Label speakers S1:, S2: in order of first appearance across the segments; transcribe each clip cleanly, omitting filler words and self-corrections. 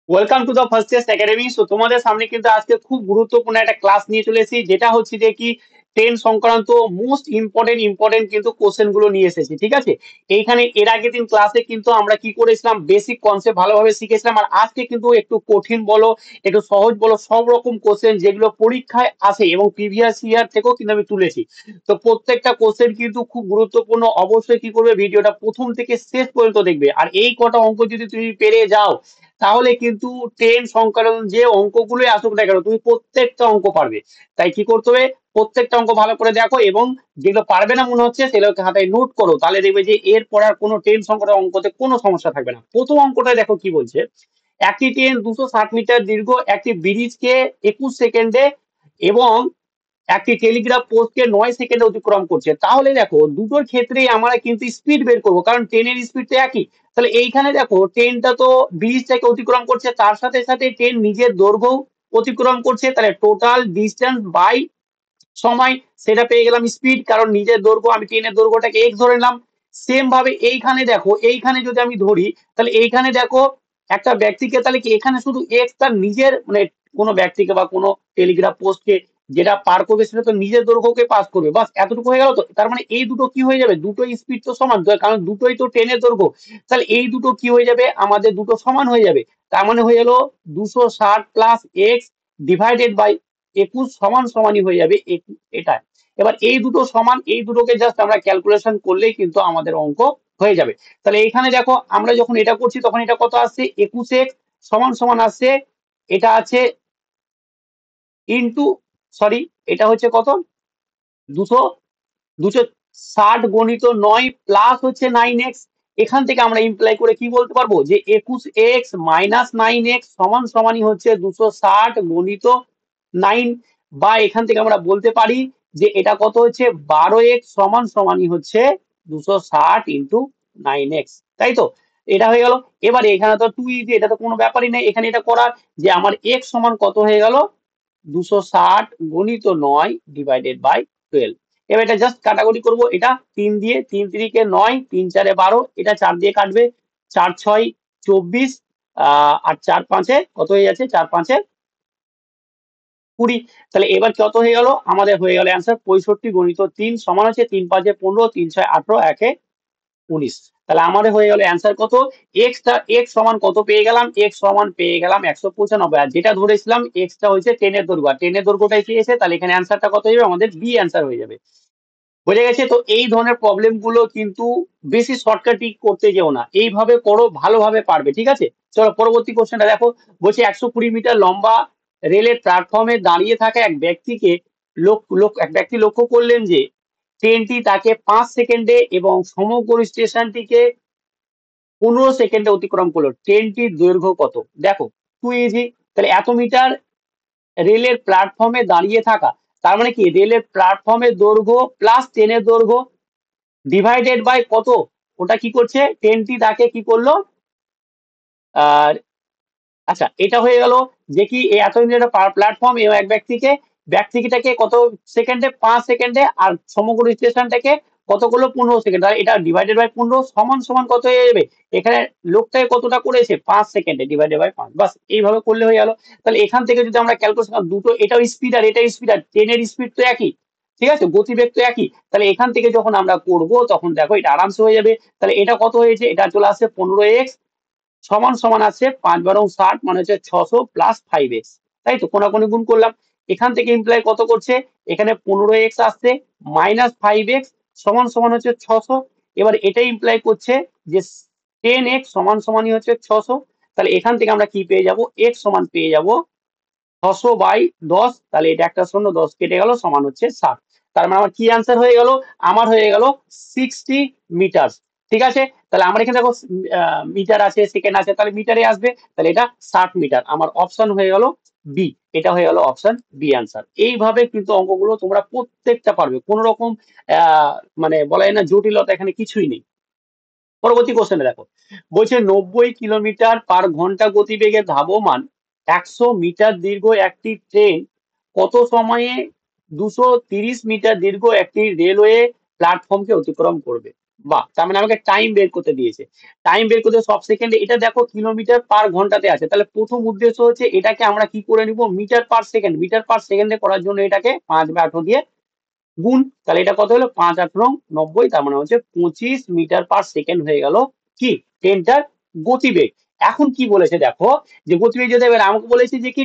S1: Welcome to the first years academy. So তোমাদের সামনে কিন্তু আজকে খুব গুরুত্বপূর্ণ একটা ক্লাস নিয়ে চলে এসেছি, যেটা হচ্ছে যে কি ট্রেন সংক্রান্ত মোস্ট ইম্পর্টেন্ট কিন্তু কোশ্চেন গুলো নিয়ে এসেছি। ঠিক আছে, এইখানে এর আগের দিন ক্লাসে কিন্তু আমরা কি করেছিলাম, বেসিক কনসেপ্ট ভালোভাবে শিখেছিলাম। আর আজকে কিন্তু একটু কঠিন বলো, একটু সহজ বলো, সব রকম কোশ্চেন যেগুলো পরীক্ষায় আসে এবং প্রিভিয়াস ইয়ার থেকেও কিন্তু আমি তুলেছি। তো প্রত্যেকটা কোশ্চেন কিন্তু খুব গুরুত্বপূর্ণ। অবশ্যই কি করবে, ভিডিওটা প্রথম থেকে শেষ পর্যন্ত দেখবে। আর এই কটা অঙ্ক যদি তুমি পেরে যাও, তাহলে কিন্তু ট্রেন সংক্রান্ত যে অঙ্কগুলোই আসুক না কেন, তুমি প্রত্যেকটা অঙ্ক পারবে। তাই কি করতে হবে, প্রত্যেকটা অঙ্ক ভালো করে দেখো এবং যেগুলো পারবে না মনে হচ্ছে সেগুলোকে খাতায় নোট করো। তাহলে দেখবে যে এর পড়ার কোনো ট্রেন সংক্রান্ত অঙ্কতে কোনো সমস্যা থাকবে না। প্রথম অঙ্কটা দেখো কি বলছে। একটি ট্রেন 260 মিটার দীর্ঘ একটি ব্রিজকে 21 সেকেন্ডে এবং একটি টেলিগ্রাফ পোস্টকে 9 সেকেন্ডে অতিক্রম করছে। তাহলে দেখো দুটোর ক্ষেত্রেই আমরা কিন্তু স্পিড বের করবো, কারণ ট্রেনের স্পিড তো একই। তাহলে এইখানে দেখো ট্রেনটা তো ব্রিজটাকে অতিক্রম করছে, তার সাথে সাথে ট্রেন নিজের দৈর্ঘ্য অতিক্রম করছে। তাহলে টোটাল ডিস্টেন্স বাই সময়, সেটা পেয়ে গেলাম স্পিড, কারণ নিজের দৈর্ঘ্য, আমি ট্রেনের দৈর্ঘ্যটাকে এক্স ধরে নিলাম। সেম ভাবে এইখানে দেখো, এইখানে যদি আমি ধরি, তাহলে এইখানে দেখো একটা ব্যক্তিকে, তাহলে কি এখানে শুধু এক্স তার নিজের মানে কোনো ব্যক্তিকে বা কোনো টেলিগ্রাফ পোস্টকে যেটা পার করবে সেটা তো নিজের দৈর্ঘ্যকে পাস করবে। বাস এতটুকু হয়ে গেল। তো তার মানে এই দুটো কি হয়ে যাবে, দুটোই স্পিড তো সমান, কারণ দুটোই তো ট্রেনের দৈর্ঘ্য। তাহলে এই দুটো কি হয়ে যাবে, আমাদের দুটো সমান হয়ে যাবে। তার মানে হয়ে গেল 260 প্লাস এক্স ডিভাইডেড বাই 21 সমান সমানই হয়ে যাবে এটা। এবার এই দুটো সমান, এই দুটোকে জাস্ট আমরা ক্যালকুলেশন করলেই কিন্তু আমাদের অঙ্ক হয়ে যাবে। তাহলে এখানে দেখো আমরা যখন এটা করছি তখন এটা কত আসছে, 21 সমান সমান আসছে, এটা আছে ইন্টু, সরি, এটা হচ্ছে কত, 260 প্লাস হচ্ছে 9x। এখান থেকে আমরা ইমপ্লাই করে কি বলতে পারবো, যে 21x মাইনাস 9x সমান সমানই হচ্ছে 260 × 9। বা এখান থেকে আমরা বলতে পারি যে এটা কত হচ্ছে, 12x সমান সমানই হচ্ছে 260 × 9x। তাই তো, এটা হয়ে গেল। এবারে এখানে তো টু ইজি, এটা তো কোনো ব্যাপারই নেই এখানে এটা করার, যে আমার x সমান কত হয়ে গেল, 260 × 9 ডিভাইডেড বাই 12। এবার এটা জাস্ট কাটাকুটি করবো, এটা 3 দিয়ে, 3 3 9, 3 4 12, এটা 4 দিয়ে কাটবে, 4 6 24, আর 4 5 কত হয়ে যাচ্ছে, 4 5 20। তাহলে এবার কত হয়ে গেল, আমাদের হয়ে গেল অ্যান্সার 65 × 3 সমান হচ্ছে 3 5 15, 3 6 18, 1 19। তাহলে আমাদের হয়ে গেল অ্যান্সার কত, এক্স সমান কত পেয়ে গেলাম, এক্স সমান পেয়ে গেলাম 195। আর যেটা ধরেছিলাম এক্সটা হচ্ছে ট্রেনের দৈর্ঘ্য, আর ট্রেনের দৈর্ঘ্যটাই পেয়েছে, তাহলে এখানে অ্যান্সারটা কত হয়ে যাবে, আমাদের বি অ্যান্সার হয়ে যাবে। বোঝা গেছে? তো এই ধরনের প্রবলেম গুলো কিন্তু বেশি শর্টকাটি করতে যেও না, এইভাবে করো, ভালোভাবে পারবে। ঠিক আছে, চলো পরবর্তী কোশ্চেনটা দেখো। বলছে 120 মিটার লম্বা রেলের প্ল্যাটফর্মে দাঁড়িয়ে থাকা এক ব্যক্তিকে এক ব্যক্তি লক্ষ্য করলেন যে ট্রেনটি তাকে 5 সেকেন্ডে এবং সমগ্র স্টেশনটিকে 15 সেকেন্ডে অতিক্রম করলো। ট্রেনটির দৈর্ঘ্য কত, দেখো টু ইজি। তাহলে এত মিটার রেলের প্ল্যাটফর্মে দাঁড়িয়ে থাকা, তার মানে কি রেলের প্ল্যাটফর্মের দৈর্ঘ্য প্লাস ট্রেনের দৈর্ঘ্য ডিভাইডেড বাই কত, ওটা কি করছে, ট্রেনটি তাকে কি করলো, আর আচ্ছা এটা হয়ে গেল যে কি এত মিটার প্ল্যাটফর্ম এবং এক ব্যক্তিটাকে কত সেকেন্ডে, 5 সেকেন্ডে, আর সমগ্র স্টেশনটাকে কত করলো, 15 সেকেন্ড। আর এটা ডিভাইডেড বাই 15 সমান সমান কত হয়ে যাবে, এখানে লোকটাকে কতটা করেছে, 5 সেকেন্ডে ডিভাইডেড বাই 5। বাস এইভাবে করলে হয়ে গেল। তাহলে এখান থেকে যদি আমরা ক্যালকুলেশন, দুটো এটাও স্পিড আর এটাও স্পিড, আর ট্রেনের স্পিড তো একই, ঠিক আছে, গতিবেগ তো একই। তাহলে এখান থেকে যখন আমরা করব তখন দেখো এটা আরামসে হয়ে যাবে। তাহলে এটা কত হয়েছে, এটা চলে আসছে 15x সমান সমান আছে 5 × 60 মানে হচ্ছে 600 প্লাস 5x। তাই তো, কোনাকুনি গুণ করলাম। এখান থেকে ইমপ্লাই কত করছে, এখানে 15x আসছে মাইনাস 5x সমান সমান হচ্ছে 600। এবার এটা ইমপ্লাই করছে যে 10x সমান সমানই হচ্ছে 600। তাহলে এখান থেকে আমরা কি পেয়ে যাব, x সমান পেয়ে যাব 600/10। তাহলে এটা একটা শূন্য, 10 কেটে গেল, সমান হচ্ছে 60। তার মানে আমার কি অ্যান্সার হয়ে গেল, আমার হয়ে গেল 60 মিটার। ঠিক আছে, তাহলে আমার এখানে দেখো মিটার আছে, সেকেন্ড আছে, তাহলে মিটারে আসবে, তাহলে এটা 60 মিটার। আমার অপশন হয়ে গেল বি, এটা হয়ে গেল অপশন বি অ্যান্সার। এইভাবে কিন্তু অঙ্কগুলো তোমরা প্রত্যেকটা পারবে, কোন রকম আহ মানে বলা যায় না জটিলতা এখানে কিছুই নেই। পরবর্তী কোশ্চেনে দেখো, বলছে 90 কিলোমিটার/ঘন্টা গতিবেগে ধাবমান 100 মিটার দীর্ঘ একটি ট্রেন কত সময়ে 230 মিটার দীর্ঘ একটি রেলওয়ে প্ল্যাটফর্মকে অতিক্রম করবে। বাহ, তার মানে আমাকে টাইম বের করতে দিয়েছে। টাইম বের করতে সব সেকেন্ডে, এটা দেখো কিলোমিটার পার ঘন্টাতে আছে, তাহলে প্রথম উদ্দেশ্য হচ্ছে এটাকে আমরা কি করে নিব, meter per second, meter per সেকেন্ডে করার জন্য এটাকে 5/18 দিয়ে গুণ। তাহলে এটা কত হলো, 5×8=90, তার মানে হচ্ছে 25 মিটার পার সেকেন্ড হয়ে গেল কি ট্রেনটার গতিবেগ। এখন কি বলেছে দেখো, যে গতিবেগ যদি এবার আমাকে বলেছে যে কি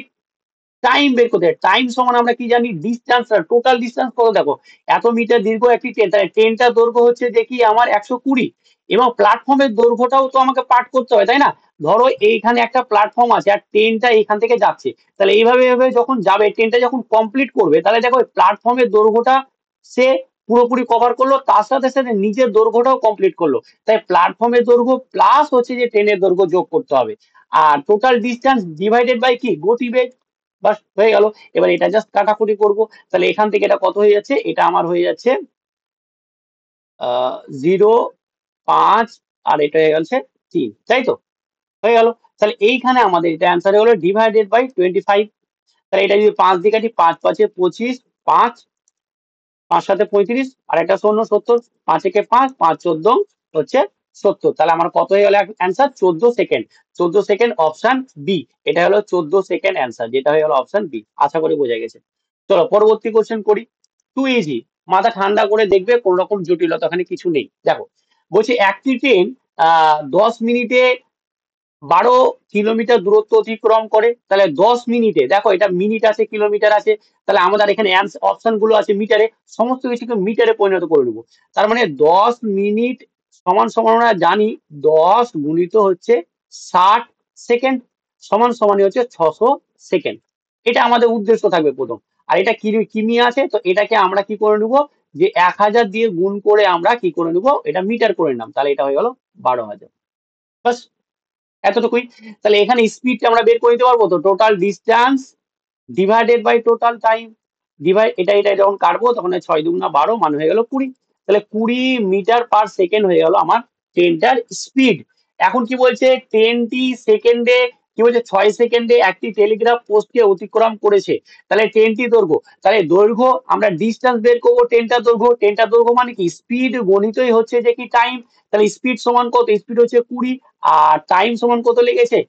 S1: টাইম বের করতে, টাইম সমান আমরা কি জানি, ডিস্টেন্স, টোটাল ডিস্টেন্স কত দেখো, এত মিটার দীর্ঘ একটি ট্রেন, তাহলে ট্রেনটার দৈর্ঘ্য হচ্ছে যে কি আমার 120, এবং প্ল্যাটফর্মের দৈর্ঘ্যটাও তো আমাকে পাঠ করতে হয় তাই না। ধরো এইখানে একটা প্ল্যাটফর্ম আছে আর ট্রেনটা এইখান থেকে যাচ্ছে, তাহলে এইভাবে এইভাবে যখন যাবে ট্রেনটা যখন কমপ্লিট করবে, তাহলে দেখো প্ল্যাটফর্মের দৈর্ঘ্যটা সে পুরোপুরি কভার করলো, তার সাথে সাথে নিজের দৈর্ঘ্যটাও কমপ্লিট করলো। তাই প্ল্যাটফর্মের দৈর্ঘ্য প্লাস হচ্ছে যে ট্রেনের দৈর্ঘ্য যোগ করতে হবে, আর টোটাল ডিস্টেন্স ডিভাইডেড বাই কি গতিবেগ, বাস হয়ে গেল। এবার এটা জাস্ট কাটাকুটি করব, তাহলে এখান থেকে এটা কত হয়ে যাচ্ছে, এটা আমার হয়ে যাচ্ছে 0.5, আর এটা হয়ে গেছে 3, তাই তো, হয়ে গেল। তাহলে এইখানে আমাদের এটা অ্যান্সার হলো ডিভাইডেড বাই 25। তাহলে এটা যদি 5 দিয়ে কাটি, 5×5 = 25, 5, 5×7 = 35, আর একটা 0 70, 5 × 1 = 5, 5×14 হচ্ছে 70। তাহলে আমার কত হয়ে গেল answer, 14 second. 14 second, option B, এটা হলো 14 সেকেন্ড অ্যান্সার, যেটা হয়ে গেল অপশন বি। আশা করি বোঝা গেছে। চলো পরবর্তী কোশ্চেন করি। টু ইজি, মাথা ঠান্ডা করে দেখবে, কোন রকম জটিলতা এখানে কিছু নেই। দেখো বলছি একটি ট্রেন 10 মিনিটে 12 কিলোমিটার দূরত্ব অতিক্রম করে, তাহলে 10 মিনিটে, দেখো এটা মিনিট আছে কিলোমিটার আছে, তাহলে আমাদের এখানে অপশন গুলো আছে মিটারে, সমস্ত কিছুকে মিটারে পরিণত করে নেবো। তার মানে 10 মিনিট সমান সমান আমরা জানি 10 × হচ্ছে 60 সেকেন্ড, সমান সমানই হচ্ছে 600 সেকেন্ড। এটা আমাদের উদ্দেশ্য থাকবে প্রথম। আর এটা কি কিমি আছে, তো এটাকে আমরা কি করে নেবো, যে 1000 দিয়ে গুণ করে আমরা কি করে নেবো, এটা মিটার করে নিলাম, তাহলে এটা হয়ে গেল 12,000। বাস, এতটুকুই। তাহলে এখানে স্পিডটা আমরা বের করে নিতে পারবো, তো total distance divided by total time, divide এটা এটা যখন কাটবো তখন 6×2 = 12, মান হয়ে গেল 20। তাহলে 20 মিটার পার সেকেন্ড হয়ে গেল আমার ট্রেনটার স্পিড। এখন কি বলছে, ট্রেনটি সেকেন্ডে কি বলছে, 6 সেকেন্ডে একটি টেলিগ্রাফ পোস্টকে অতিক্রম করেছে। তাহলে ট্রেনটি দৈর্ঘ্য, তাহলে দৈর্ঘ্য আমরা ডিস্টেন্স বের করবো, ট্রেনটার দৈর্ঘ্য, ট্রেনটার দৈর্ঘ্য মানে কি স্পিড গণিতই হচ্ছে যে কি টাইম। তাহলে স্পিড সমান কত, স্পিড হচ্ছে 20, আর টাইম সমান কত লেগেছে,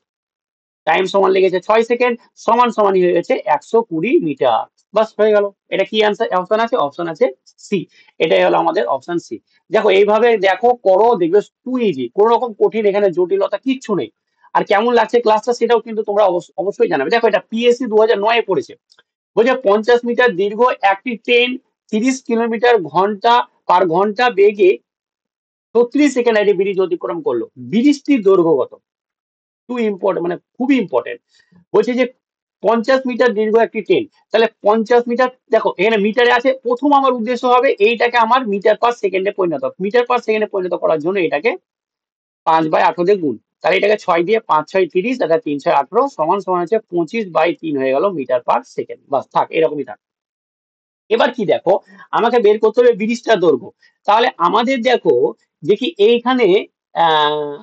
S1: টাইম সমান লেগেছে 6 সেকেন্ড, সমান সমানই হয়ে গেছে 120 মিটার। বাস হয়ে গেল। এটা কি অ্যান্সার, অপশন আছে, অপশন আছে সি, এটাই হলো আমাদের অপশন সি। দেখো এইভাবে দেখো করো, দেখবে টু ইজি, কোন রকম কঠিন এখানে জটিলতা কিচ্ছু নেই। আর কেমন লাগছে ক্লাসটা সেটাও কিন্তু তোমরা অবশ্যই জানাবে। দেখো এটা পিএসসি 2009 পড়েছে, বলছে 50 মিটার দীর্ঘ একটি ট্রেন 30 কিলোমিটার পার ঘন্টা বেগে 36 সেকেন্ড একটি ব্রিজ অতিক্রম করলো, ব্রিজটির দৈর্ঘ্য কত। টু ইম্পর্টেন্ট, মানে খুবই ইম্পর্টেন্ট। বলছে যে 50 মিটার দীর্ঘ একটি ট্রেন, তাহলে 50 মিটার, দেখো এখানে মিটারে আছে, প্রথম আমার উদ্দেশ্য হবে এইটাকে আমার মিটার পার সেকেন্ডে পরিণত, মিটার পার সেকেন্ডে পরিণত করার জন্য এটাকে 5/18 দিয়ে গুণ, তাহলে এটাকে 6 দিয়ে 5×6 = 30, এটা 3×6 = 18, সমান সমান হচ্ছে 25/3 হয়ে গেল মিটার পার সেকেন্ড। বাস থাক, এরকমই থাক। এবার কি দেখো, আমাকে বের করতে হবে ব্রিজটার দৈর্ঘ্য। তাহলে আমাদের দেখো যে কি এইখানে আহ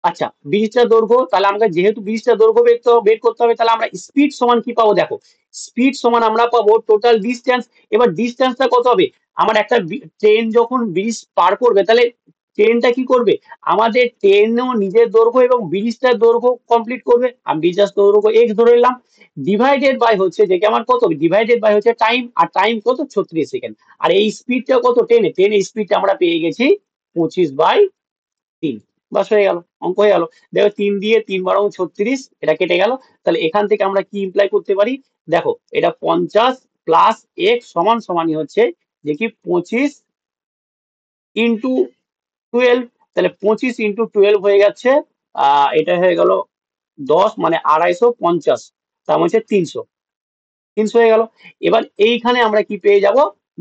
S1: আচ্ছা ব্রিজটার দৈর্ঘ্য, তাহলে আমাকে যেহেতু ব্রিজটার দৈর্ঘ্য বের করতে হবে, তাহলে আমরা স্পিড সমান কি পাবো, দেখো স্পিড সমান আমরা পাবো টোটাল ডিস্টেন্স। এবার ডিস্টেন্সটা কত হবে, আমার একটা ট্রেন যখন ব্রিজ পার করবে, তাহলে ট্রেনটা কি করবে, আমাদের ট্রেনও নিজের দৈর্ঘ্য এবং ব্রিজটার দৈর্ঘ্য কমপ্লিট করবে। আমি ব্রিজটার দৈর্ঘ্য এক্স ধরে নিলাম, ডিভাইডেড বাই হচ্ছে যে আমার কত, ডিভাইডেড বাই হচ্ছে টাইম, আর টাইম কত 36 সেকেন্ড। আর এই স্পিডটা কত, ট্রেনের স্পিডটা আমরা পেয়ে গেছি 25/3। বাস হয়ে গেল, অঙ্ক হয়ে গেল। দেখো 3 দিয়ে 3×12 = 36, এটা কেটে গেল। তাহলে এখান থেকে আমরা কি ইমপ্লাই করতে পারি, দেখো এটা 50 প্লাস এক্স সমান সমানই হচ্ছে যে কি 25 × 12, তাহলে 25 × 12 হয়ে যাচ্ছে, এটা হয়ে গেল 10, মানে 250, তার মানে হচ্ছে 300, 300 হয়ে গেল। এবার এইখানে আমরা কি পেয়ে যাব,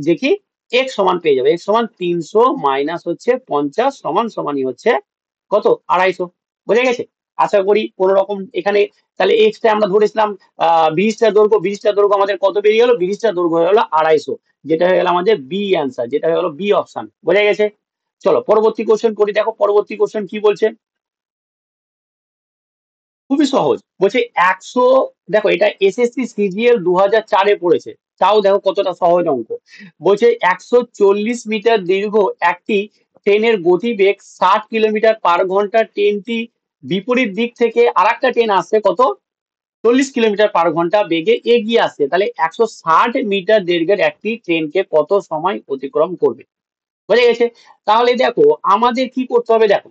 S1: যে কি এক্স সমান পেয়ে যাবো, এক্স সমান 300 মাইনাস হচ্ছে 50 সমান সমানই হচ্ছে কত, 250। বোঝা গেছে। আশা করি কোন রকম এখানে, তাহলে এক্স টা আমরা ধরেছিলাম ব্রিজটার দৈর্ঘ্য, ব্রিজটার দৈর্ঘ্য আমাদের কত বেরিয়ে গেল, ব্রিজটার দৈর্ঘ্য হয়ে গেল 250, যেটা হয়ে গেল আমাদের বি অ্যান্সার, যেটা হয়ে গেল বি অপশন। বোঝা গেছে। চলো পরবর্তী কোশ্চেন করি, দেখো পরবর্তী কোশ্চেন কি বলছে, খুবই সহজ। বলছে 100, দেখো এটা এসএসসি সিজিএল 2004 পড়েছে, তাও দেখো কতটা সহজ অঙ্ক। বলছে 140 মিটার দীর্ঘ একটি ট্রেনের গতিবেগ 60 কিলোমিটার/ঘন্টা। ট্রেনটি বিপরীত দিক থেকে আরেকটা ট্রেন আসছে কত 40 কিলোমিটার/ঘন্টা বেগে এগিয়ে আসছে, তাহলে 160 মিটার দৈর্ঘ্যের একটি ট্রেনকে কত সময় অতিক্রম করবে। বুঝে গেছে? তাহলে দেখো আমাদের কি করতে হবে, দেখো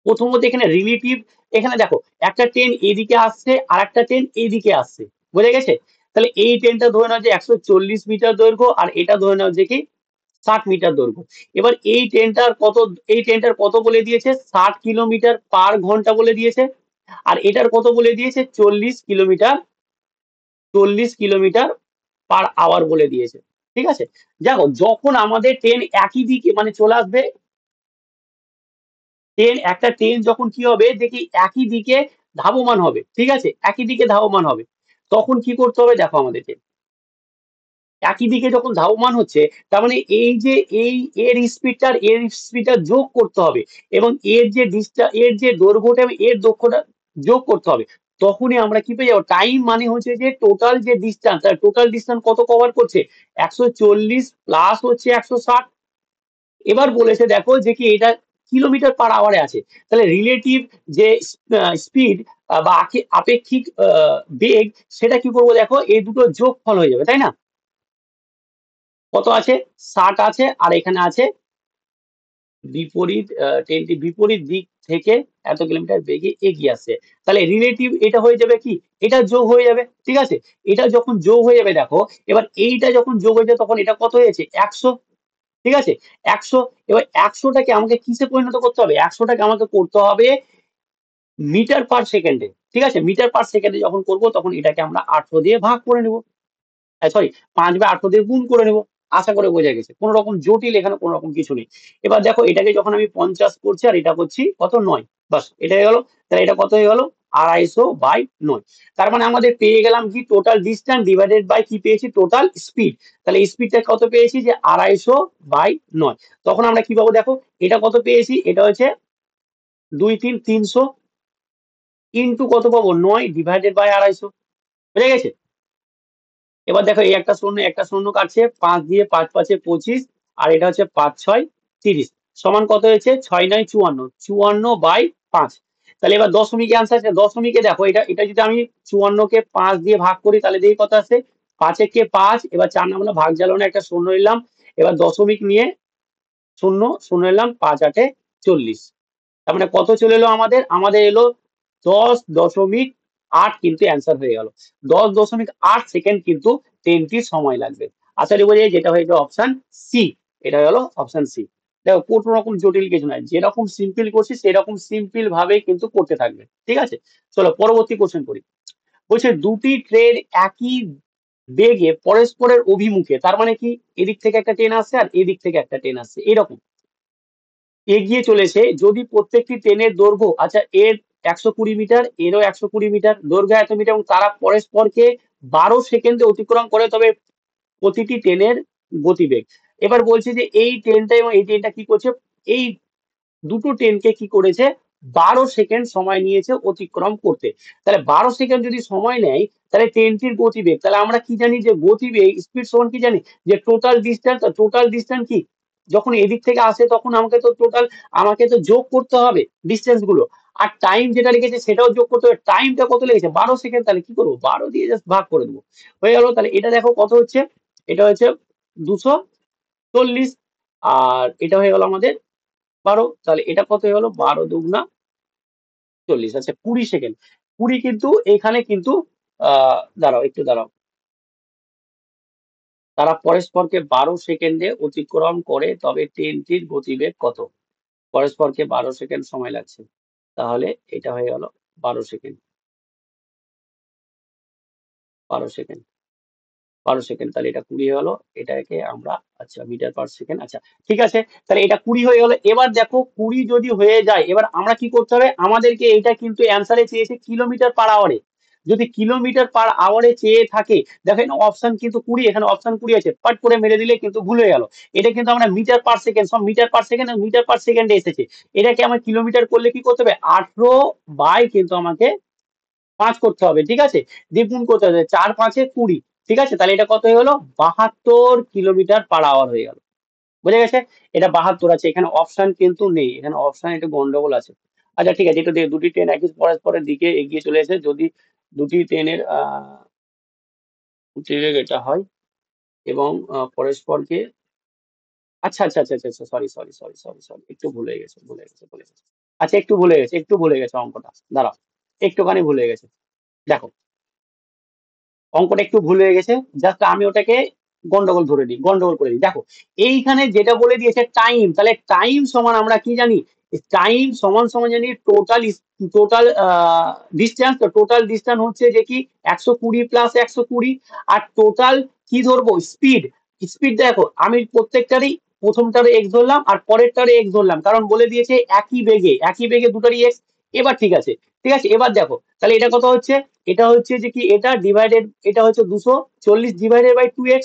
S1: প্রথমত এখানে রিলেটিভ, এখানে দেখো একটা ট্রেন এদিকে আসছে আর একটা ট্রেন এইদিকে আসছে, বুঝে গেছে? তাহলে এই ট্রেনটা ধরে নাও যে 140 মিটার দৈর্ঘ্য আর এটা ধরে নাও যে কি 60 মিটার দৈর্ঘ্য। এবার এই ট্রেনটার কত বলে দিয়েছে 60 কিলোমিটার/ঘন্টা বলে দিয়েছে, আর এটার কত বলে দিয়েছে 40 কিলোমিটার/আওয়ার বলে দিয়েছে। ঠিক আছে, দেখো যখন আমাদের ট্রেন একই দিকে মানে চলে আসবে, একটা ট্রেন যখন কি হবে দেখি একই দিকে ধাবমান হবে, ঠিক আছে, একই দিকে ধাবমান হবে, তখন কি করতে হবে দেখো আমাদেরকে, একই দিকে যখন ধাবমান হচ্ছে তার মানে এই যে এই এর স্পিডটা যোগ করতে হবে, এবং এর যে দৈর্ঘ্যটা এবং এর দৈর্ঘ্যটা যোগ করতে হবে, তখনই আমরা কি পেয়ে যাবো টাইম, মানে হচ্ছে যে টোটাল যে ডিস্টেন্স, টোটাল ডিস্টেন্স কত কভার করছে 140 প্লাস হচ্ছে 160। এবার বলেছে দেখো যে কি এটা কিলোমিটার/আওয়ারে আছে, তাহলে রিলেটিভ যে স্পিড বা আপেক্ষিক বেগ, সেটা কি করবো দেখো এই দুটো যোগফল হয়ে যাবে, তাই না? কত আছে 60 আছে, আর এখানে আছে ট্রেনটি বিপরীত দিক থেকে এত কিলোমিটার বেগে এগিয়ে আসছে, তাহলে রিলেটিভ এটা হয়ে যাবে কি, এটা যোগ হয়ে যাবে, ঠিক আছে। এটা যখন যোগ হয়ে যাবে দেখো, এবার এইটা যখন যোগ হয়ে যাবে তখন এটা কত হয়েছে 100, ঠিক আছে 100। এবার 100টাকে আমাকে কিসে পরিণত করতে হবে, 100টাকে আমাকে করতে হবে মিটার/সেকেন্ডে, ঠিক আছে। মিটার/সেকেন্ডে যখন করবো তখন এটাকে আমরা 800 দিয়ে ভাগ করে নেবো, সরি 5/800 দিয়ে গুণ করে নেবো। আশা করে বোঝা গেছে, কোন রকম জটিল এখানে কোন রকম কিছু নেই। এবার দেখো এটাকে যখন আমি 50 করছি আর এটা করছি কত 9, বাস এটা হয়ে গেল। তাহলে এটা কত হয়ে গেল 250/9। তার মানে আমাদের পেয়ে গেলাম কি টোটাল ডিস্টেন্স ডিভাইডেড বাই কি পেয়েছি টোটাল স্পিড। তাহলে স্পিডটা কত পেয়েছি যে 250/9। তখন আমরা কি পাবো দেখো, এটা কত পেয়েছি, এটা হচ্ছে 300 ইন্টু কত পাবো 9 ডিভাইডেড বাই 250, বুঝে গেছে? এবার দেখো এই একটা শূন্য কাটছে, 5 দিয়ে 5 5 25, আর এটা হচ্ছে 5 6 30, সমান কত হয়েছে 6 9 54, 54/5। তাহলে এবার দশমিকে আনসার, দশমিকে দেখো এটা এটা যদি আমি 54কে 5 দিয়ে ভাগ করি তাহলে দেখি কত আসে 5 একে 5, এবার 4 নাম্বার ভাগ জ্বালানো একটা শূন্য নিলাম, এবার দশমিক নিয়ে শূন্য শূন্য নিলাম, 5 8 40। তার মানে কত চলে এলো আমাদের, এলো 10.8, কিন্তু অ্যান্সার হয়ে গেল 10.8 সেকেন্ড কিন্তু ট্রেনটির সময় লাগবে। আশা করি বোঝা যায়, যেটা হয়ে গেল অপশন সি, এটা হলো অপশন সি। দেখো কোনো রকম জটিল কিছু নাই, যেরকম সিম্পল করছি সেরকম সিম্পল ভাবে কিন্তু করতে থাকবে, ঠিক আছে। চলো পরবর্তী কোশ্চেন করি। বলছে দুটি ট্রেন একই বেগে পরস্পরের অভিমুখে, তার মানে কি এদিক থেকে একটা ট্রেন আসছে আর এদিক থেকে একটা ট্রেন আসছে, এরকম এগিয়ে চলেছে, যদি প্রত্যেকটি ট্রেনের দৈর্ঘ্য, আচ্ছা এর 120 মিটার, এরও 120 মিটার, দৈর্ঘ্য এত মিটার, এবং তারা পরস্পরকে 12 সেকেন্ডে অতিক্রম করে, তবে প্রতিটি ট্রেনের গতিবেগ। এবার বলছে যে এই ট্রেনটা এবং এই ট্রেনটা কি করছে, এই দুটো ট্রেনকে কি করেছে 12 সেকেন্ড সময় নিয়েছে অতিক্রম করতে। তাহলে 12 সেকেন্ড যদি সময় নেয় তাহলে ট্রেনটির গতিবেগ, তাহলে আমরা কি জানি যে গতিবেগ স্পিড সমান কি জানি যে টোটাল ডিস্টেন্স, টোটাল ডিস্টেন্স কি যখন এদিক থেকে আসে তখন আমাকে তো যোগ করতে হবে ডিস্টেন্স গুলো, আর টাইম যেটা লিখেছে সেটাও যোগ করতে হবে। টাইমটা কত লেগেছে 12 সেকেন্ড, তাহলে কি করবো 12 দিয়ে জাস্ট ভাগ করে দেবো, হয়ে গেল। তাহলে এটা দেখো কত হচ্ছে, এটা হচ্ছে 240, আর এটা হয়ে গেল আমাদের 12, তাহলে এটা কত হয়ে গেল 12 দুগুণা 40, আচ্ছা 20 সেকেন্ড। 20 কিন্তু এখানে কিন্তু দাঁড়াও একটু দাঁড়াও, তারা পরস্পরকে 12 সেকেন্ডে অতিক্রম করে, তবে ট্রেনটির গতিবেগ কত, পরস্পরকে 12 সেকেন্ড সময় লাগছে, তাহলে এটা হয়ে গেল 12 সেকেন্ড, 12 সেকেন্ড, 12 সেকেন্ড, তাহলে এটা 20 হয়ে গেল, এটাকে আমরা আচ্ছা মিটার/সেকেন্ড, আচ্ছা ঠিক আছে, তাহলে এটা 20 হয়ে গেল। এবার দেখো 20 যদি হয়ে যায়, এবার আমরা কি করতে হবে, আমাদেরকে এটা কিন্তু অ্যান্সারে চেয়েছে কিলোমিটার/আওয়ারে, যদি কিলোমিটার/আওয়ারে চেয়ে থাকে, দেখেন অপশন কিন্তু 20, এখানে অপশন 20 আছে, পাট করে মেরে দিলে কিন্তু ভুল হয়ে গেল। এটা কিন্তু আমরা মিটার/সেকেন্ড, সব মিটার/সেকেন্ড আর মিটার/সেকেন্ডে এসেছে, এটাকে আমার কিলোমিটার করলে কি করতে হবে 18 বাই কিন্তু আমাকে 5 করতে হবে, ঠিক আছে, দিয়ে গুণ করতে হবে, 4 5 20, ঠিক আছে, তাহলে এটা কত হয়ে গেল 72 কিলোমিটার পার আওয়ার হয়ে গেল। বুঝে গেছে? এটা 72 আছে, এখানে অপশন কিন্তু নেই, এখানে অপশন একটু গন্ডগোল আছে। আচ্ছা ঠিক আছে, একটু দুটি ট্রেন একই পরস্পরের দিকে এগিয়ে চলে এসে যদি দুটি ট্রেনের এটা হয় এবং পরস্পরকে, আচ্ছা আচ্ছা আচ্ছা আচ্ছা, sorry sorry sorry sorry sorry, একটু ভুলে গেছে। আচ্ছা একটু ভুলে গেছে অঙ্কটা, দাঁড়াও, একটুখানি ভুলে গেছে। দেখো, অঙ্কটা একটু ভুল হয়ে গেছে, জাস্ট আমি ওটাকে গন্ডগোল করে দিই। দেখো, এইখানে যেটা বলে দিয়েছে টাইম, তাহলে টাইম সমান আমরা কি জানি, টাইম সমান সমান জানি টোটাল ডিস্টেন্স। তো টোটাল ডিস্টেন্স হচ্ছে যে কি 120 প্লাস 120, আর টোটাল কি ধরবো, স্পিড। স্পিড দেখো, আমি প্রত্যেকটারই প্রথমটারে এক্স ধরলাম আর পরেরটারে এক্স ধরলাম, কারণ বলে দিয়েছে একই বেগে দুটারই এক্স। এবার ঠিক আছে, ঠিক আছে, এবার দেখো তাহলে এটা কত হচ্ছে, এটা হচ্ছে যে কি এটা ডিভাইডেড, এটা হচ্ছে 240 ডিভাইডেড বাই 2x,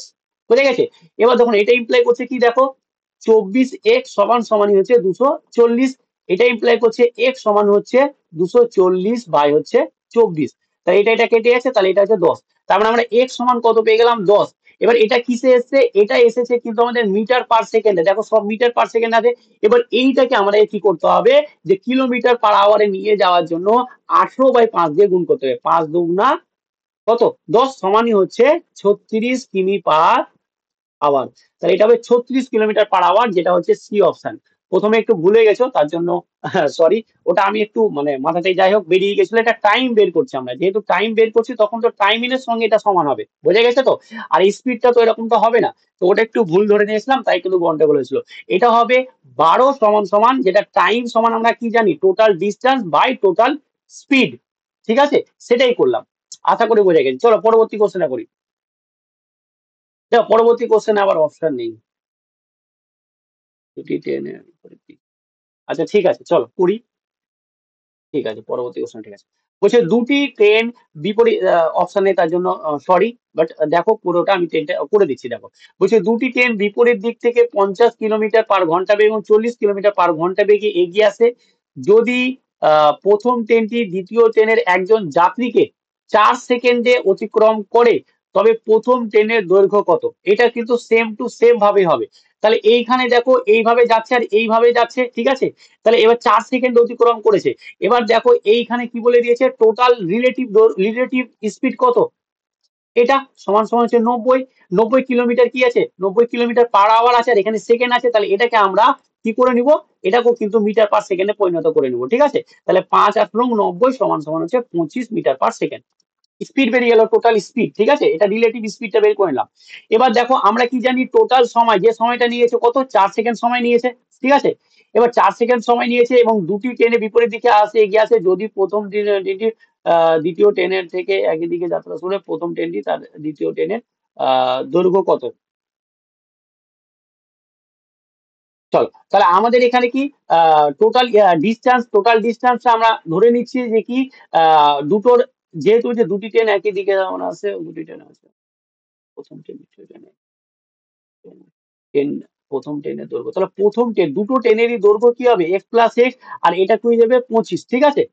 S1: বুঝে গেছে? এবার দেখুন এটা ইমপ্লাই করছে কি, দেখো 24x সমান সমানই হচ্ছে 240, এটা ইমপ্লাই করছে x সমান হচ্ছে 240/24। তাহলে এটা কেটে যাচ্ছে, তাহলে এটা হচ্ছে 10। তার মানে আমরা x সমান কত পেয়ে গেলাম 10। এবার এটা কিসে এসছে, এটা এসেছে কিন্তু আমাদের মিটার পার সেকেন্ডে, দেখো সব মিটার পার সেকেন্ড আছে। এবার এইটাকে আমাদের কি করতে হবে, যে কিলোমিটার পার আওয়ারে নিয়ে যাওয়ার জন্য 18/5 দিয়ে গুণ করতে হবে, 5 দুগুণা কত 10 সমানই হচ্ছে 36 কিমি পার আওয়ার। তাহলে এটা হবে 36 কিলোমিটার পার আওয়ার, যেটা হচ্ছে সি অপশন। প্রথমে একটু ভুলে গেছো তার জন্য সরি, ওটা আমি একটু মানে মাথাতে যাই হোক বেরিয়ে গেছিল। এটা টাইম বের করছি আমরা, যেহেতু টাইম বের করছি তখন তো টাইমিংয়ের সঙ্গে এটা সমান হবে, বোঝা গেছে তো? আর স্পিডটা তো এরকম তো হবে না, তো ওটা একটু ভুল ধরে নিয়েছিলাম, তাই কিন্তু গন্ডগোল হয়েছিল। এটা হবে 12 সমান সমান, যেটা টাইম সমান আমরা কি জানি, total distance by total speed. ঠিক আছে, সেটাই করলাম, আশা করি বোঝা গেছে। চলো পরবর্তী কোশ্চেনটা করি। দেখো পরবর্তী কোশ্চেনে আবার অপশন নেই, দুটি ট্রেনের বিপরীত দিক। আচ্ছা ঠিক আছে, চলো করি। ঠিক আছে, পরবর্তী কোশ্চেন ঠিক আছে। বলছে দুটি ট্রেন বিপরীত অপশন নেই তার জন্য সরি, বাট দেখো পুরোটা আমি ট্রেনটা করে দিচ্ছি। দেখো, বলছে দুটি ট্রেন বিপরীত দিক থেকে 50 কিলোমিটার পার ঘন্টা বেগে এবং 40 কিলোমিটার পার ঘন্টা বেগে এগিয়ে আসে। যদি প্রথম ট্রেনটি দ্বিতীয় ট্রেনের একজন যাত্রীকে 4 সেকেন্ডে অতিক্রম করে, তবে প্রথম ট্রেনের দৈর্ঘ্য কত? এটা কিন্তু সেম টু সেম ভাবে হবে। তাহলে এইখানে দেখো এইভাবে যাচ্ছে আর এইভাবে যাচ্ছে, ঠিক আছে? তাহলে এবার 4 সেকেন্ড অতিক্রম করেছে। এবার দেখো এইখানে কি বলে দিয়েছে, টোটাল রিলেটিভ স্পিড কত, এটা সমান সমান হচ্ছে 90। 90 কিলোমিটার কি আছে, 90 কিলোমিটার পার আওয়ার আছে, আর এখানে সেকেন্ড আছে, তাহলে এটাকে আমরা কি করে নিব, এটাকেও কিন্তু মিটার পার সেকেন্ডে পরিণত করে নিব। ঠিক আছে, তাহলে 5×8=90 সমান সমান হচ্ছে 25 মিটার পার সেকেন্ড। স্পিড বেরিয়ে গেল, টোটাল স্পিড। ঠিক আছে, এটা রিলেটিভ স্পিডটা বের করে নিলাম। এবার দেখো আমরা কি জানি, টোটাল সময়, যে সময়টা নিয়েছে কত, 4 সেকেন্ড সময় নিয়েছে। ঠিক আছে, এবার 4 সেকেন্ড সময় নিয়েছে এবং দুটি ট্রেনে বিপরীত দিকে এগিয়ে আসে। যদি প্রথম ট্রেনটি দ্বিতীয় ট্রেনের থেকে একই দিকে যাত্রা শুরু হয়, প্রথম ট্রেনটি তার দ্বিতীয় ট্রেনের দৈর্ঘ্য কত? চলো তাহলে আমাদের এখানে কি টোটাল ডিস্টেন্সটা আমরা ধরে নিচ্ছি যে কি দুটোর, যেহেতু যে দুটি ট্রেন একই দিকে যেমন আছে, দুটি ট্রেন আছে, প্রথম ট্রেন দ্বিতীয় ট্রেনে ট্রেন, প্রথম ট্রেনের দৈর্ঘ্য, তাহলে প্রথম ট্রেন দুটো ট্রেনেরই দৈর্ঘ্য কি হবে, x+x, আর এটা হয়ে যাবে 25। ঠিক আছে,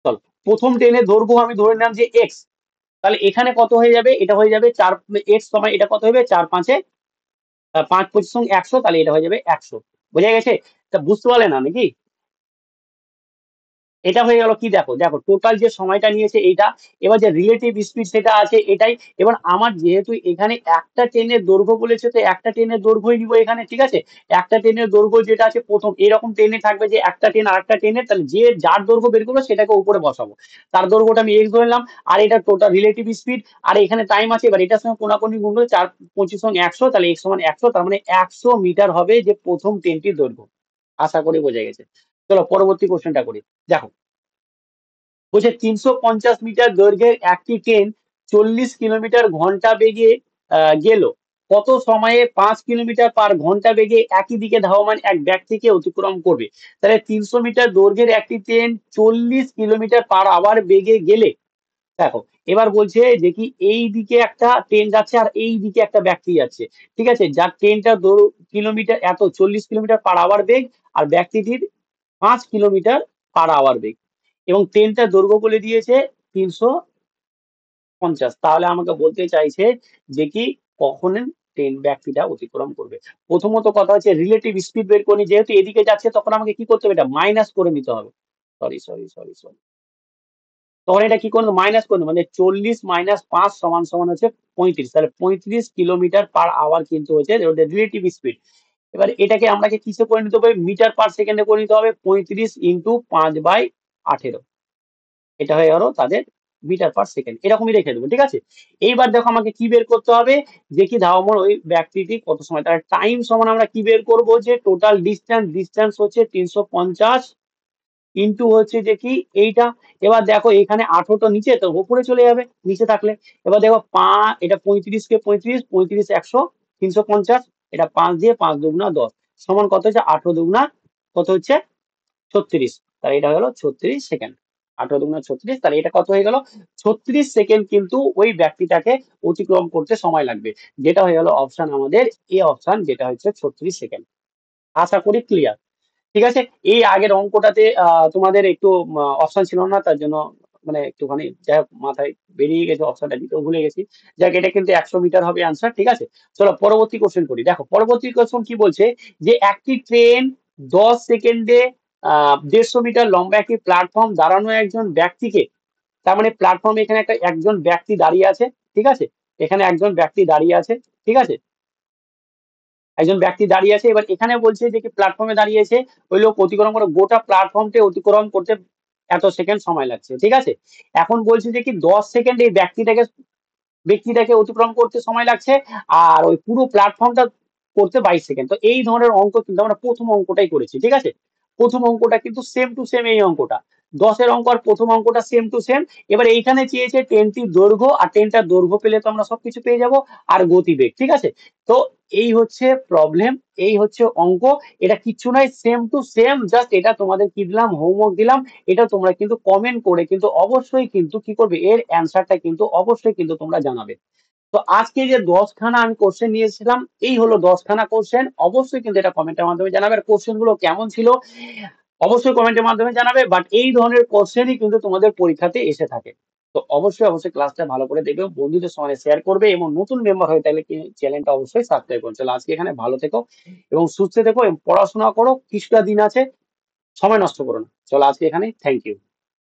S1: চলো প্রথম ট্রেনের দৈর্ঘ্য আমি ধরে নিলাম যে এক্স, তাহলে এখানে কত হয়ে যাবে, এটা হয়ে যাবে 4x সময়, এটা কত হবে 4×5 5×25=100, তাহলে এটা হয়ে যাবে 100। বোঝা গেছে? তা বুঝতে পারলে না নাকি? এটা হয়ে গেল কি, দেখো দেখো টোটাল যে সময়টা নিয়েছে এইটা, এবার যে রিলেটিভ স্পিড সেটা আছে এটাই। এবার আমার যেহেতু এখানে একটা ট্রেনের দৈর্ঘ্য বলেছে, তো একটা ট্রেনের দৈর্ঘ্যই নিব এখানে। ঠিক আছে, একটা ট্রেনের দৈর্ঘ্য যেটা আছে প্রথম, এরকম ট্রেনে থাকবে যে একটা ট্রেন আর একটা ট্রেনের, তাহলে যে যার দৈর্ঘ্য বের করবো সেটাকে উপরে বসাবো, তার দৈর্ঘ্যটা আমি এক্স ধরলাম। আর এটা টোটাল রিলেটিভ স্পিড, আর এখানে টাইম আছে। এবার এটার সঙ্গে কোনাকুনি গুণ করে 4×25=100, তাহলে এক্স সমান 100, তার মানে 100 মিটার হবে যে প্রথম ট্রেনটির দৈর্ঘ্য। আশা করি বোঝা গেছে। চলো পরবর্তী কোশ্চেনটা করি। দেখো, বলছে 350 মিটার দৈর্ঘ্যের একটি ট্রেন 40 কিলোমিটার ঘন্টা বেগে গেল, কত সময়ে 5 কিলোমিটার পার ঘন্টা বেগে একই দিকে ধাবমান এক ব্যক্তিকে অতিক্রম করবে? তাহলে 300 মিটার দৈর্ঘ্যের একটি ট্রেন 40 কিলোমিটার পার আওয়ার বেগে গেলে, দেখো এবার বলছে যে কি এই দিকে একটা ট্রেন যাচ্ছে আর এই দিকে একটা ব্যক্তি যাচ্ছে। ঠিক আছে, যার ট্রেনটা কিলোমিটার এত 40 কিলোমিটার পার আওয়ার বেগ, আর ব্যক্তিটির 5 কিলোমিটার পার আওয়ার বেগ, এবং ট্রেনটার দৈর্ঘ্য বলে দিয়েছে 350। তাহলে আমাকে বলতে চাইছে যে কি কখন ট্রেন ব্যক্তিটা অতিক্রম করবে। প্রথমত কথা হচ্ছে রিলেটিভ স্পিড বের করি, যেহেতু এদিকে যাচ্ছে তখন আমাকে কি করতে হবে, এটা মাইনাস করে নিতে হবে। সরি, তখন এটা কি করবো, মাইনাস করে নেবো, মানে 40 মাইনাস 5 সমান সমান হচ্ছে 35। তাহলে 35 কিলোমিটার পার আওয়ার কিন্তু হচ্ছে রিলেটিভ স্পিড। এবার এটাকে আমরা কিসে করে নিতে হবে, মিটার পার সেকেন্ডে করে নিতে হবে, 35 ইন্টু 5/18। এটা হয়ে গেল তাদের মিটার পার সেকেন্ড, এরকমই রেখে দেবো, ঠিক আছে। এইবার দেখো আমাকে কি বের করতে হবে, যে কি ধাবমান ওই ব্যক্তিটি কত সময়, তার টাইম সমান আমরা কি বের করবো, যে টোটাল ডিস্টেন্স হচ্ছে 350 ইন্টু হচ্ছে যে কি এইটা। এবার দেখো এখানে 18 তো নিচে, তো উপরে চলে যাবে নিচে থাকলে। এবার দেখো এটা 35 কে 35, 35 100, 350, এটা 5 দিয়ে 5 দুগুণা 10 সমান কত হচ্ছে, 18 দুগুণা কত হচ্ছে 36। তাহলে এটা হলো 36 সেকেন্ড। 18 দুগুণা 36, তাহলে এটা কত হয়ে গেল, 36 সেকেন্ড কিন্তু ওই ব্যক্তিটাকে অতিক্রম করতে সময় লাগবে, যেটা হয়ে গেল অপশন আমাদের এ অপশন, যেটা হচ্ছে 36 সেকেন্ড। আশা করি ক্লিয়ার। ঠিক আছে। এই আগের অঙ্কটাতে তোমাদের একটু অপশন ছিল না, তার জন্য মানে একটুখানি যাই হোক মাথায় বেরিয়ে গেছে, অপশনটা দিতেও ভুলে গেছি। যাক, এটা কিন্তু 100 মিটার হবে আনসার, ঠিক আছে। চলো পরবর্তী কোশ্চেন করি। দেখো পরবর্তী কোশ্চেন কি বলছে, যে একটি ট্রেন 10 সেকেন্ডে 150 মিটার লম্বা একটি প্ল্যাটফর্ম দাঁড়ানো একজন ব্যক্তিকে, তার মানে প্ল্যাটফর্মে এখানে একজন ব্যক্তি দাঁড়িয়ে আছে, ঠিক আছে, এখানে একজন ব্যক্তি দাঁড়িয়ে আছে, ঠিক আছে, একজন ব্যক্তি দাঁড়িয়ে আছে। এবার এখানে বলছে যে কি প্ল্যাটফর্মে দাঁড়িয়েছে, ওই লোক অতিক্রম করে গোটা প্ল্যাটফর্মটি অতিক্রম করতে এত সেকেন্ড সময় লাগছে, ঠিক আছে। এখন বলছে যে কি 10 সেকেন্ড এই ব্যক্তিটাকে অতিক্রম করতে সময় লাগছে, আর ওই পুরো প্ল্যাটফর্মটা করতে 22 সেকেন্ড। তো এই ধরনের অঙ্ক কিন্তু আমরা প্রথম অঙ্কটাই করেছি, ঠিক আছে। প্রথম অঙ্কটা কিন্তু সেম টু সেম এই অঙ্কটা, 10-এর অঙ্ক আর প্রথম অঙ্কটা সেম টু সেম। এবার এইখানে চেয়েছে ট্রেনটির দৈর্ঘ্য, আর ট্রেনটার দৈর্ঘ্য পেলে তো আমরা সবকিছু পেয়ে যাব, আর গতিবেগ, ঠিক আছে। তো এই হচ্ছে প্রবলেম, এই হচ্ছে অঙ্ক। এটা কিচ্ছু নয়, সেম টু সেম, জাস্ট এটা তোমাদের কি দিলাম, হোমওয়ার্ক দিলাম। এটা তোমরা কিন্তু কমেন্ট করে কিন্তু অবশ্যই কিন্তু কি করবে, এর অ্যান্সারটা কিন্তু অবশ্যই কিন্তু তোমরা জানাবে। তো আজকে যে 10খানা আমি কোশ্চেন নিয়েছিলাম, এই হলো 10খানা কোশ্চেন। অবশ্যই কিন্তু এটা কমেন্টের মাধ্যমে জানাবে, আর কোশ্চেন গুলো কেমন ছিল অবশ্যই কমেন্টের মাধ্যমে জানাবে। বাট এই ধরনের কোশ্চেনই কিন্তু তোমাদের পরীক্ষাতে এসে থাকে। তো অবশ্যই ক্লাসটা ভালো করে দেখবে, বন্ধুদের সঙ্গে শেয়ার করবে, এবং নতুন মেম্বার হয়ে থাকলে চ্যানেলটা অবশ্যই সাবস্ক্রাইব করো। চলো আজকে এখানে, ভালো থেকো এবং সুস্থ থেকো, এবং পড়াশোনা করো, কিছুটা দিন আছে, সময় নষ্ট করো না। চলো আজকে এখানে, থ্যাংক ইউ।